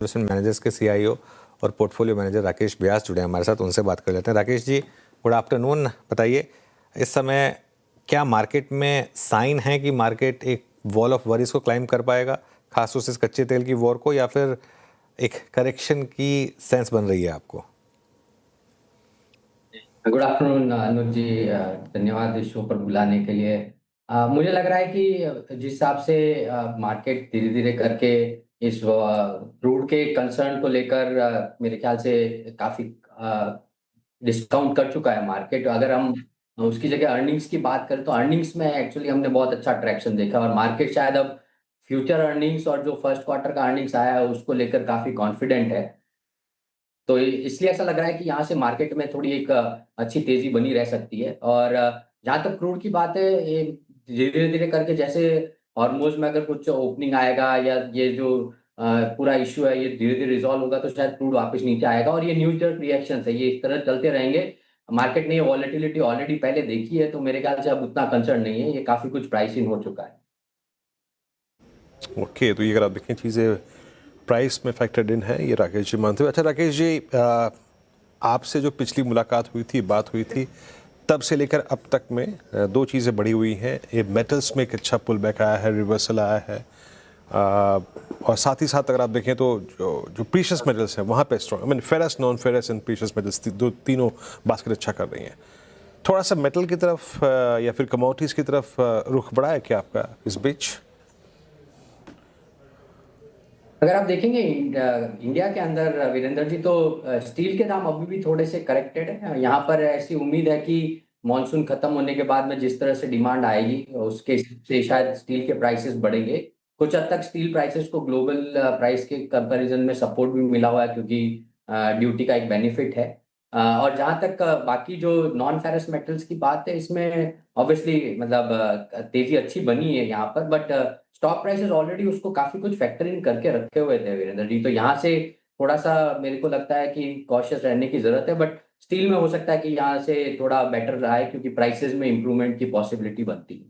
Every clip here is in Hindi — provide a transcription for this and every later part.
इन्वेस्टमेंट मैनेजर्स के सीआईओ और पोर्टफोलियो मैनेजर राकेश व्यास जुड़े हैं हमारे साथ, उनसे बात कर लेते हैं। Rakesh ji, good afternoon. बताइए, इस समय क्या मार्केट में साइन है कि मार्केट एक वॉल ऑफ वरीज को क्लाइम कर पाएगा, खासतौर से इस कच्चे तेल की वॉर को, या फिर एक करेक्शन की सेंस बन रही है आपको? गुड आफ्टरनून अनुज जी, धन्यवाद इस शो पर बुलाने के लिए। मुझे लग रहा है कि जिस हिसाब से मार्केट धीरे धीरे करके इस क्रूड के कंसर्न को लेकर मेरे ख्याल से काफी डिस्काउंट कर चुका है मार्केट। अगर हम उसकी जगह अर्निंग्स की बात करें तो अर्निंग्स में एक्चुअली हमने बहुत अच्छा ट्रैक्शन देखा और मार्केट शायद अब फ्यूचर अर्निंग्स और जो फर्स्ट क्वार्टर का अर्निंग्स आया है उसको लेकर काफी कॉन्फिडेंट है। तो इसलिए ऐसा लग रहा है कि यहाँ से मार्केट में थोड़ी एक अच्छी तेजी बनी रह सकती है। और जहाँ तक क्रूड की बात है, ये धीरे धीरे करके जैसे हॉर्मुज़ में अगर कुछ ओपनिंग आएगा या ये जो पूरा इश्यू है ये धीरे धीरे रिजॉल्व होगा तो शायद क्रूड वापस नीचे आएगा। और ये न्यू जर्क रिएक्शन है, ये इस तरह चलते रहेंगे। मार्केट ने ये वॉलेटिलिटी ऑलरेडी पहले देखी है, तो मेरे ख्याल से अब उतना कंसर्न नहीं है, ये काफी कुछ प्राइसिंग हो चुका है। ओके, तो ये अगर आप देखें चीज़ें प्राइस में फैक्टर्ड इन है, ये राकेश जी मानते हुए। अच्छा राकेश जी, आपसे जो पिछली मुलाकात हुई थी, बात हुई थी, तब से लेकर अब तक में दो चीज़ें बढ़ी हुई हैं। ये मेटल्स में एक अच्छा पुल बैक आया है, रिवर्सल आया है, और साथ ही साथ अगर आप देखें तो जो प्रीशियस मेटल्स हैं वहाँ पे strong, I mean ferrous, non ferrous and precious metals तीनों बास्केट अच्छा कर रही हैं। थोड़ा सा मेटल की तरफ या फिर कमोडिटीज़ की तरफ रुख बढ़ा है क्या आपका इस बीच? अगर आप देखेंगे इंडिया के अंदर वीरेंद्र जी, तो स्टील के दाम अभी भी थोड़े से करेक्टेड है। यहाँ पर ऐसी उम्मीद है कि मॉनसून खत्म होने के बाद में जिस तरह से डिमांड आएगी उसके से शायद स्टील के प्राइसेस बढ़ेंगे। कुछ हद तक स्टील प्राइसेस को ग्लोबल प्राइस के कंपैरिजन में सपोर्ट भी मिला हुआ है, क्योंकि ड्यूटी का एक बेनिफिट है। और जहाँ तक बाकी जो नॉन फेरस मेटल्स की बात है, इसमें ऑब्वियसली मतलब तेजी अच्छी बनी है यहाँ पर, बट स्टॉक प्राइसेस ऑलरेडी उसको काफी कुछ फैक्टर इन करके रखे हुए थे वीरेंद्र जी। तो यहाँ से थोड़ा सा मेरे को लगता है कि कॉशियस रहने की जरूरत है, बट स्टील में हो सकता है कि यहाँ से थोड़ा बेटर रहा है, क्योंकि प्राइसेस में इंप्रूवमेंट की पॉसिबिलिटी बनती है।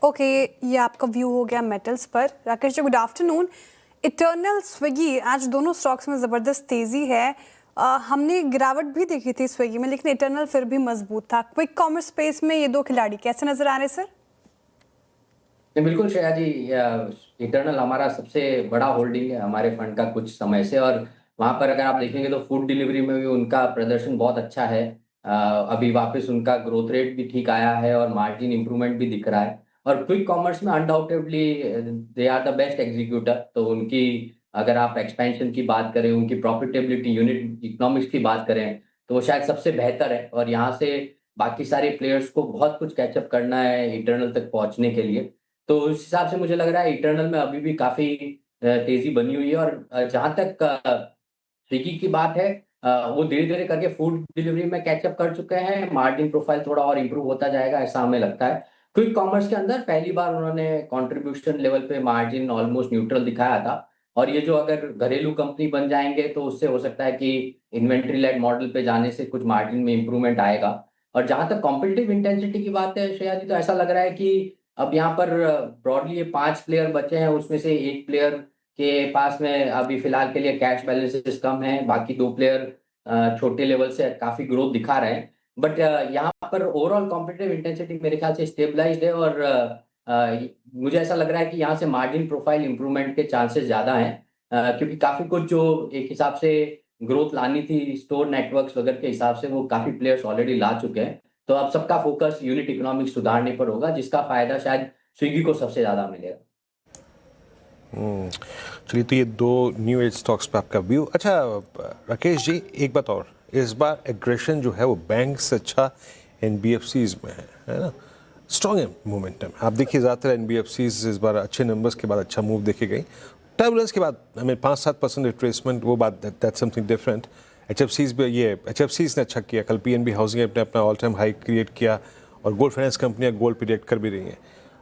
ओके, ये आपका व्यू हो गया मेटल्स पर। Rakesh ji, good afternoon. Eternal, Swiggy, आज दोनों स्टॉक्स में ज़बरदस्त तेज़ी है। हमने गिरावट भी देखी थी स्विगी में, लेकिन इटर्नल फिर भी मजबूत था। क्विक कॉमर्स स्पेस में ये दो खिलाड़ी कैसे नजर आ रहे सर? बिल्कुल श्रेया जी, इटर्नल हमारा सबसे बड़ा होल्डिंग है हमारे फंड का कुछ समय से। और वहां पर अगर आप देखेंगे तो फूड डिलीवरी में भी उनका प्रदर्शन बहुत अच्छा है। अभी वापस उनका ग्रोथ रेट भी ठीक आया है और मार्जिन इंप्रूवमेंट भी दिख रहा है। और क्विक कॉमर्स में undoubtedly they are the best executor. तो उनकी अगर आप एक्सपेंशन की बात करें, उनकी प्रॉफिटेबिलिटी, यूनिट इकोनॉमिक्स की बात करें, तो वो शायद सबसे बेहतर है। और यहाँ से बाकी सारे प्लेयर्स को बहुत कुछ कैचअप करना है इटर्नल तक पहुंचने के लिए। तो उस हिसाब से मुझे लग रहा है इटर्नल में अभी भी काफी तेजी बनी हुई है। और जहां तक स्विगी की बात है, वो धीरे धीरे करके फूड डिलीवरी में कैचअप कर चुके हैं। मार्जिन प्रोफाइल थोड़ा और इम्प्रूव होता जाएगा, ऐसा हमें लगता है। क्विक कॉमर्स के अंदर पहली बार उन्होंने कंट्रीब्यूशन लेवल पे मार्जिन ऑलमोस्ट न्यूट्रल दिखाया था। और ये जो अगर घरेलू कंपनी बन जाएंगे तो उससे हो सकता है कि इन्वेंट्री लेड मॉडल पे जाने से कुछ मार्जिन में इंप्रूवमेंट आएगा। और जहां तक कॉम्पिटिटिव इंटेंसिटी की बात है श्रेया जी, तो ऐसा लग रहा है कि अब यहाँ पर ब्रॉडली ये 5 प्लेयर बचे हैं, उसमें से एक प्लेयर के पास में अभी फिलहाल के लिए कैश बैलेंसेस कम है। बाकी 2 प्लेयर छोटे लेवल से काफी ग्रोथ दिखा रहे हैं। बट यहाँ पर ओवरऑल कॉम्पिटिटिव इंटेंसिटी मेरे ख्याल से स्टेबलाइज्ड है। और मुझे ऐसा लग रहा है कि यहाँ से मार्जिन प्रोफाइल इंप्रूवमेंट के चांसेस ज्यादा हैं, क्योंकि काफी कुछ जो एक हिसाब से ग्रोथ लानी थी स्टोर नेटवर्क्स वगैरह के हिसाब से वो काफी प्लेयर्स ऑलरेडी ला चुके हैं। तो अब सबका फोकस यूनिट इकोनॉमिक्स सुधारने पर होगा, जिसका फायदा शायद स्विगी को सबसे ज्यादा मिलेगा। चलिए, तो ये दो न्यू एज स्टॉक्स पे आपका व्यू। अच्छा राकेश जी, एक बात और, इस बार एग्रेशन जो है वो बैंक से अच्छा एनबीएफसीज में है ना? स्ट्रॉन्ग मोमेंटम आप देखिए, ज़्यादातर एनबीएफसीज इस बार अच्छे नंबर्स के बाद अच्छा मूव देखे गई। टर्बुलेंस के बाद हमें 5-7% रिट्रेसमेंट, वो बात दैट समथिंग डिफरेंट। एचएफसीज भी, ये एचएफसीज ने अच्छा किया। कल पीएनबी हाउसिंग ने अपना ऑल टाइम हाई क्रिएट किया और गोल्ड फाइनेंस कंपनियां गोल्ड प्रिडिक्ट कर भी रही हैं।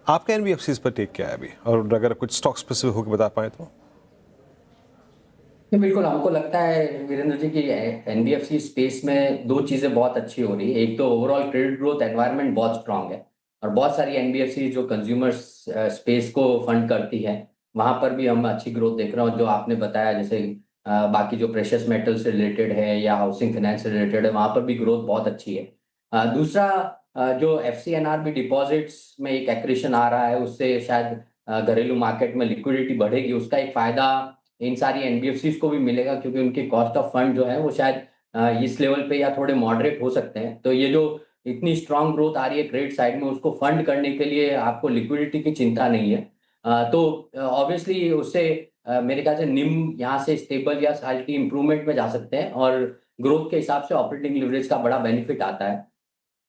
आपका एनबीएफसीज पर टेक क्या है अभी, और अगर कुछ स्टॉक स्पेसिफिक होकर बता पाए तो? बिल्कुल, हमको लगता है वीरेंद्र जी की एनबीएफसी स्पेस में दो चीजें बहुत अच्छी हो रही है। एक तो ओवरऑल क्रेडिट ग्रोथ एनवायरनमेंट बहुत स्ट्रांग है और बहुत सारी एनबीएफसी जो कंज्यूमर स्पेस को फंड करती है वहाँ पर भी हम अच्छी ग्रोथ देख रहे हैं। और जो आपने बताया जैसे बाकी जो प्रेशियस मेटल से रिलेटेड है या हाउसिंग फाइनेंस से रिलेटेड है, वहाँ पर भी ग्रोथ बहुत अच्छी है। दूसरा जो एफसीएनआरबी डिपॉजिट्स में एक एक्रेशन आ रहा है, उससे शायद घरेलू मार्केट में लिक्विडिटी बढ़ेगी। उसका एक फायदा इन सारी एनबीएफसीज को भी मिलेगा, क्योंकि उनके कॉस्ट ऑफ फंड जो है वो शायद इस लेवल पे या थोड़े मॉडरेट हो सकते हैं। तो ये जो इतनी स्ट्रांग ग्रोथ आ रही है क्रेडिट साइड में, उसको फंड करने के लिए आपको लिक्विडिटी की चिंता नहीं है। तो ऑब्वियसली उससे मेरे ख्याल से निम यहाँ से स्टेबल या स्लाइटली इंप्रूवमेंट में जा सकते हैं, और ग्रोथ के हिसाब से ऑपरेटिंग लिवरेज का बड़ा बेनिफिट आता है।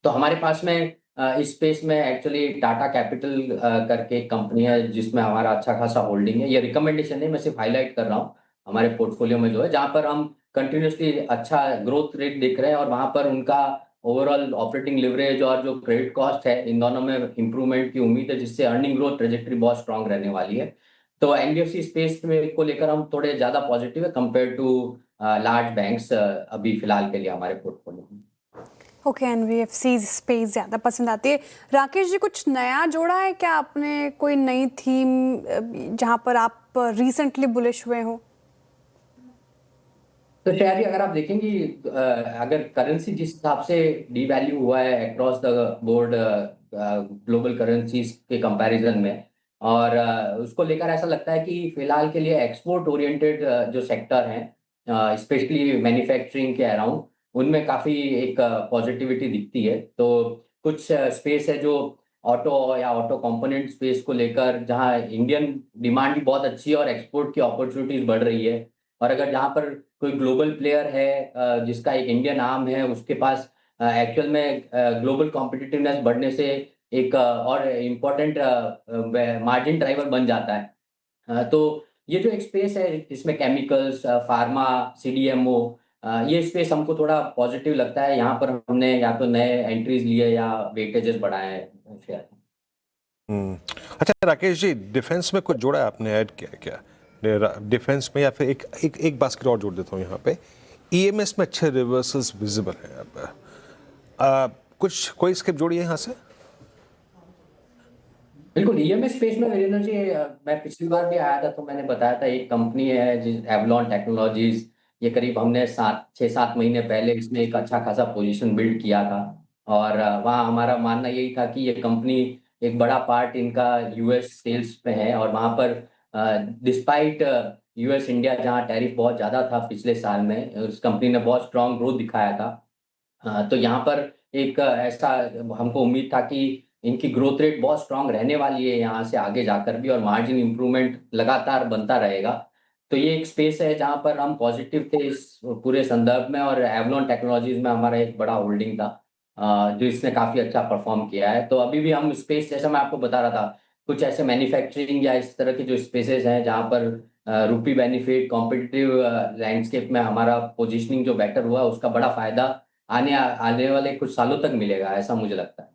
तो हमारे पास में इस स्पेस में एक्चुअली टाटा कैपिटल करके एक कंपनी है जिसमें हमारा अच्छा खासा होल्डिंग है। ये रिकमेंडेशन नहीं, मैं सिर्फ हाईलाइट कर रहा हूँ हमारे पोर्टफोलियो में जो है, जहाँ पर हम कंटिन्यूसली अच्छा ग्रोथ रेट देख रहे हैं, और वहाँ पर उनका ओवरऑल ऑपरेटिंग लिवरेज और जो क्रेडिट कॉस्ट है, इन दोनों में इंप्रूवमेंट की उम्मीद है, जिससे अर्निंग ग्रोथ ट्रेजेक्टरी बहुत स्ट्रांग रहने वाली है। तो एनबीएफसी स्पेस में को लेकर हम थोड़े ज़्यादा पॉजिटिव है कंपेयर टू लार्ज बैंक्स अभी फिलहाल के लिए हमारे पोर्टफोलियो में। ओके, एनबीएफसी स्पेस ज़्यादा पसंद आती है। राकेश जी, कुछ नया जोड़ा है क्या आपने, कोई नई थीम जहाँ पर आप रिसेंटली बुलिश हुए हो? तो शायद ही अगर आप देखेंगे अगर करेंसी जिस हिसाब से डीवैल्यू हुआ है across the board global currencies के कंपैरिजन में, और उसको लेकर ऐसा लगता है कि फिलहाल के लिए एक्सपोर्ट ओरिएंटेड जो सेक्टर हैं, स्पेशली मैन्युफैक्चरिंग के अराउंड, उनमें काफ़ी एक पॉजिटिविटी दिखती है। तो कुछ स्पेस है जो ऑटो या ऑटो कंपोनेंट स्पेस को लेकर, जहाँ इंडियन डिमांड भी बहुत अच्छी है और एक्सपोर्ट की अपॉर्चुनिटीज बढ़ रही है। और अगर जहाँ पर कोई ग्लोबल प्लेयर है जिसका एक इंडियन आर्म है, उसके पास एक्चुअल में ग्लोबल कॉम्पिटिटिवनेस बढ़ने से एक और इम्पोर्टेंट मार्जिन ड्राइवर बन जाता है। तो ये जो एक स्पेस है इसमें केमिकल्स, फार्मा, सीडीएमओ, ये स्पेस हमको थोड़ा पॉजिटिव लगता है। यहाँ पर हमने या तो नए एंट्रीज लिए या वेटेजेस बढ़ाए हैं शेयर। अच्छा राकेश जी, डिफेंस में कुछ जोड़ा आपने ऐड किया है क्या डिफेंस में, या फिर एक बास्केट और जोड़ देता हूँ यहाँ पे, ईएमएस में अच्छे रिवर्सल्स विजिबल हैं अब, कुछ कोई स्किप जोड़ी है यहाँ से? बिल्कुल, ईएमएस स्पेस में वीरेंद्र जी, मैं पिछली बार भी आया था तो मैंने बताया था, एक कंपनी है जिस एवलॉन टेक्नोलॉजीज, ये करीब हमने 6-7 महीने पहले इसमें एक अच्छा खासा पोजीशन बिल्ड किया था। और वहाँ हमारा मानना यही था कि ये कंपनी, एक बड़ा पार्ट इनका यूएस सेल्स पे है, और वहाँ पर डिस्पाइट यूएस इंडिया जहाँ टैरिफ बहुत ज़्यादा था पिछले साल में, उस कंपनी ने बहुत स्ट्रांग ग्रोथ दिखाया था। तो यहाँ पर एक ऐसा हमको उम्मीद था कि इनकी ग्रोथ रेट बहुत स्ट्रांग रहने वाली है यहाँ से आगे जाकर भी, और मार्जिन इंप्रूवमेंट लगातार बनता रहेगा। तो ये एक स्पेस है जहाँ पर हम पॉजिटिव थे इस पूरे संदर्भ में, और एवलॉन टेक्नोलॉजीज में हमारा एक बड़ा होल्डिंग था जो इसने काफ़ी अच्छा परफॉर्म किया है। तो अभी भी हम स्पेस, जैसा मैं आपको बता रहा था, कुछ ऐसे मैन्युफैक्चरिंग या इस तरह के जो स्पेसेस हैं जहाँ पर रूपी बेनिफिट कॉम्पिटिटिव लैंडस्केप में हमारा पोजिशनिंग जो बेटर हुआ, उसका बड़ा फायदा आने वाले कुछ सालों तक मिलेगा, ऐसा मुझे लगता है।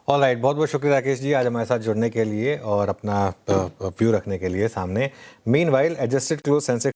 ऑलराइट, बहुत बहुत शुक्रिया राकेश जी आज हमारे साथ जुड़ने के लिए और अपना व्यू रखने के लिए सामने। Meanwhile adjusted close Sensex